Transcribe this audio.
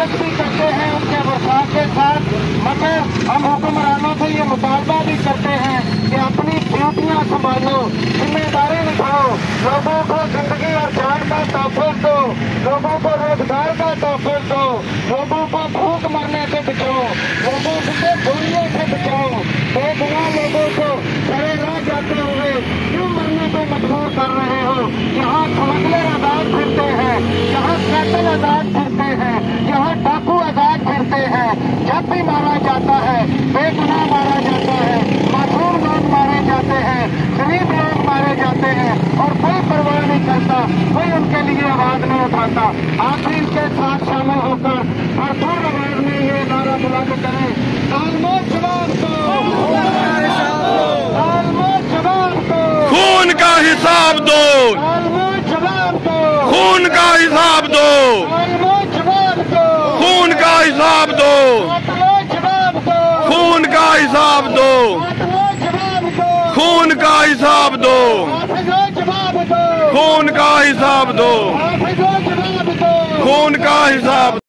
दिलचस्पी करते हैं उनके वर्षाव के साथ, मगर हम हुक्मरानों से ये मुतालबा भी करते हैं कि अपनी ड्यूटियां संभालो, जिम्मेदारी निभाओ, लोगों को जिंदगी और जान का तहफ़्फ़ुज़ दो, लोगों को रोजगार का तहफ़्फ़ुज़ दो, लोगों को भूख मरने से बचाओ, लोगों से गोलियों से बचाओ। बेगुनाह लोगों को खड़े रह जाते हुए क्यों मरने को मजबूर कर रहे हो? यहाँ स्मगलर आजाद फिरते हैं, यहाँ कैटल आजाद फिरते हैं, यहाँ डाकू आजाद फिरते हैं। जब भी मारा जाता है, बेगुनाह मारा जाता है, मासूम लोग मारे जाते हैं, गरीब लोग मारे जाते हैं और कोई परवाह नहीं करता, कोई उनके लिए आवाज नहीं उठाता। आप भी इनके साथ शामिल होकर भरपूर आवाज में ये नारा बुलंद करें, तालमोल जवाब दो, तालमोल जवाब दो, खून का हिसाब दो, तालमोल जवाब दो, खून का हिसाब दो, तालमोल जवाब दो, खून का हिसाब दो, तालमोल जवाब दो, खून का हिसाब दो, तालमोल जवाब दो, खून का हिसाब दो, हाफिजों जवाब दो, खून का हिसाब दो, हाफिजों जवाब दो। खून का हिसाब